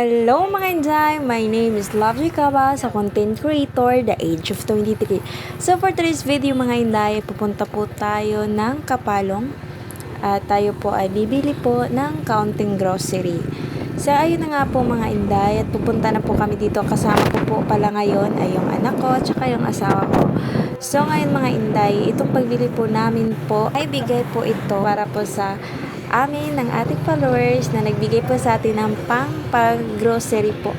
Hello mga Inday! My name is Lovely Caba sa content creator, The Age of 23. So for today's video mga Inday, pupunta po tayo ng Kapalong at tayo po ay bibili po ng kaunting grocery. So ayun na nga po mga Inday at pupunta na po kami dito. Kasama ko po pala ngayon ay yung anak ko at saka yung asawa ko. So ngayon mga Inday, itong pagbili po namin po ay bigay po ito para po sa amin ng ating followers na nagbigay po sa atin ng pag-grocery po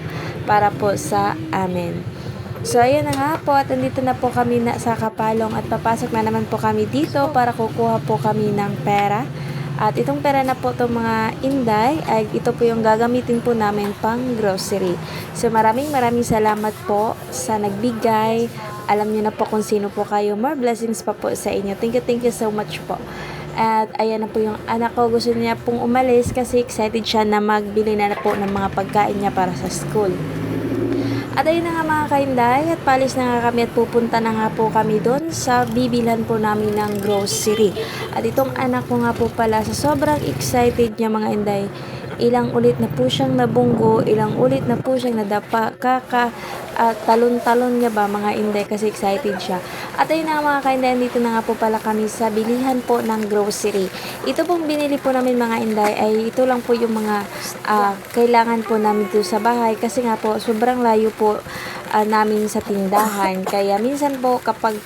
para po sa amin. So ayun na nga po at andito na po kami sa Kapalong at papasok na naman po kami dito para kukuha po kami ng pera. At itong pera na po itong mga Inday ay ito po yung gagamitin po namin pang grocery. So maraming salamat po sa nagbigay. Alam niyo na po kung sino po kayo. More blessings pa po sa inyo. Thank you so much po. At ayan na po yung anak ko, gusto niya pong umalis kasi excited siya na magbili na po ng mga pagkain niya para sa school. At ayun na nga mga kainday, at palis na nga kami at pupunta na nga po kami doon sa bibilhan po namin ng grocery. At itong anak ko nga po pala, sa sobrang excited niya mga inday, ilang ulit na po siyang nabunggo, ilang ulit na po siyang nadapa, talon-talon niya ba mga inday kasi excited siya. At ayun na mga kainday, dito na nga po pala kami sa bilihan po ng grocery. Ito pong binili po namin mga inday ay ito lang po yung mga kailangan po namin dito sa bahay kasi nga po sobrang layo po namin sa tindahan. Kaya minsan po kapag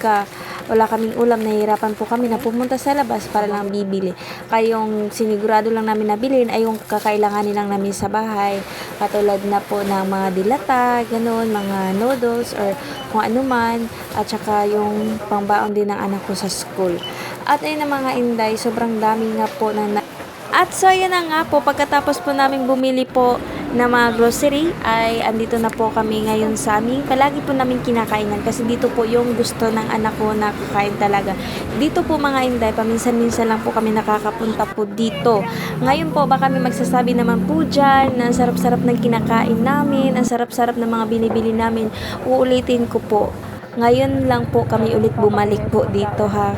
wala kaming ulam, nahihirapan po kami na pumunta sa labas para lang bibili. Kayong sinigurado lang namin na bilhin ay yung kakailanganin lang namin sa bahay. Katulad na po ng mga dilata, ganun, mga noodles or kung ano man. At saka yung pangbaon din ng anak ko sa school. At ayun na mga inday, sobrang dami nga po ng at so yun na nga po, pagkatapos po namin bumili po na mga grocery ay andito na po kami ngayon sa amin. Palagi po namin kinakainan kasi dito po yung gusto ng anak ko na kakain talaga. Dito po mga inday, paminsan-minsan lang po kami nakakapunta po dito. Ngayon po baka kami magsasabi naman po dyan na sarap-sarap ng kinakain namin, ang sarap-sarap ng mga binibili namin. Uulitin ko po, ngayon lang po kami ulit bumalik po dito ha.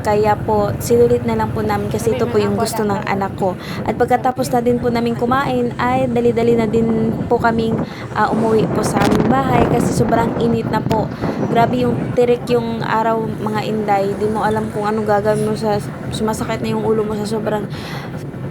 Kaya po, sinulit na lang po namin kasi ito po yung gusto ng anak ko. At pagkatapos na din po namin kumain, ay dali-dali na din po kaming umuwi po sa aming bahay kasi sobrang init na po. Grabe yung tirik yung araw mga inday. Di mo alam kung anong gagawin mo sumasakit na yung ulo mo sa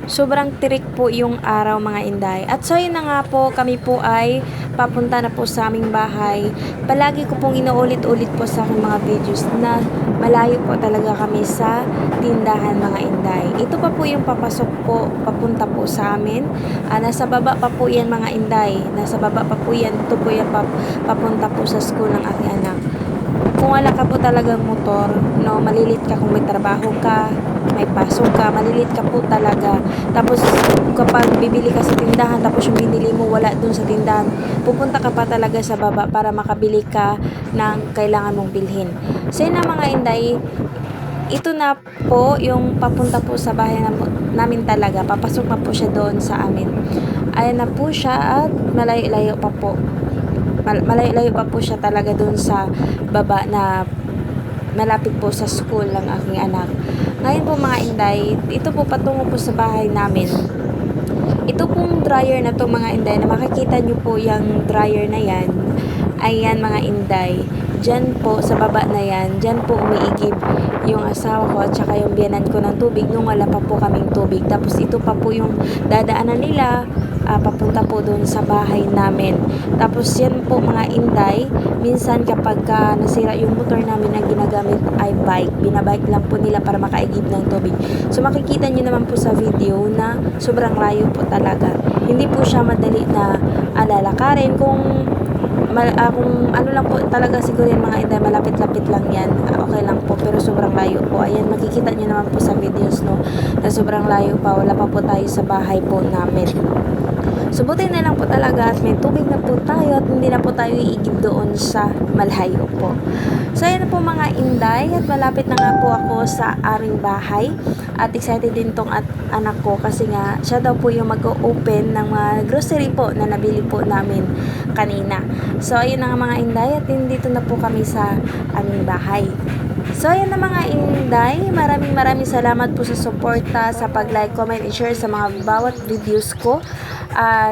sobrang tirik po yung araw mga inday. At so yun na nga po, kami po ay papunta na po sa aming bahay. Palagi ko pong inuulit-ulit po sa aking mga videos na malayo po talaga kami sa tindahan mga inday. Ito pa po yung papasok po, papunta po sa amin. Nasa baba pa po yan mga inday. Nasa baba pa po yan. Ito po yung papunta po sa school ng aking anak. Kung wala ka po talagang motor, no, malilit ka kung may trabaho ka, may pasok ka, malilit ka po talaga. Tapos kapag bibili ka sa tindahan, tapos yung binili mo wala dun sa tindahan, pupunta ka pa talaga sa baba para makabili ka ng kailangan mong bilhin. So yun na mga inday, ito na po yung papunta po sa bahay namin talaga. Papasok na po siya doon sa amin. Ayan na po siya at malayo-layo pa po. Malayo-layo pa po siya talaga doon sa baba na malapit po sa school ng aking anak. Ngayon po mga inday, ito po patungo po sa bahay namin. Ito pong dryer na to mga inday, na makikita nyo po yung dryer na yan. Ayan mga inday, dyan po sa baba na yan, dyan po umiigib yung asawa ko at saka yung biyanan ko ng tubig nung wala pa po kaming tubig. Tapos ito pa po yung dadaanan nila papunta po doon sa bahay namin. Tapos yan po mga inday, minsan kapag nasira yung motor namin na ginagamit ay bike, binabike lang po nila para makaigib ng tubig. So makikita nyo naman po sa video na sobrang layo po talaga. Hindi po siya madali na lalakarin kung ano lang po talaga siguro yung mga inday, malapit-lapit lang yan, okay lang po, pero sobrang layo po. Ayan, makikita nyo naman po sa videos no, na sobrang layo pa, wala pa po tayo sa bahay po namin. Subutin na lang po talaga at may tubig na po tayo at hindi na po tayo iigib doon sa malayo po. So ayan na po mga inday at malapit na nga po ako sa aming bahay at excited din tong anak ko kasi nga siya daw po yung mag-open ng mga grocery po na nabili po namin kanina. So ayun na nga mga inday at dito na po kami sa aming bahay. So ayan na mga inday, maraming salamat po sa suporta, sa pag-like, comment, and share sa mga bawat videos ko.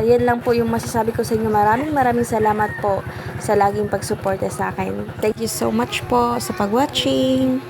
Yan lang po yung masasabi ko sa inyo. Maraming salamat po sa laging pagsuporta sa akin. Thank you so much po sa pag-watching.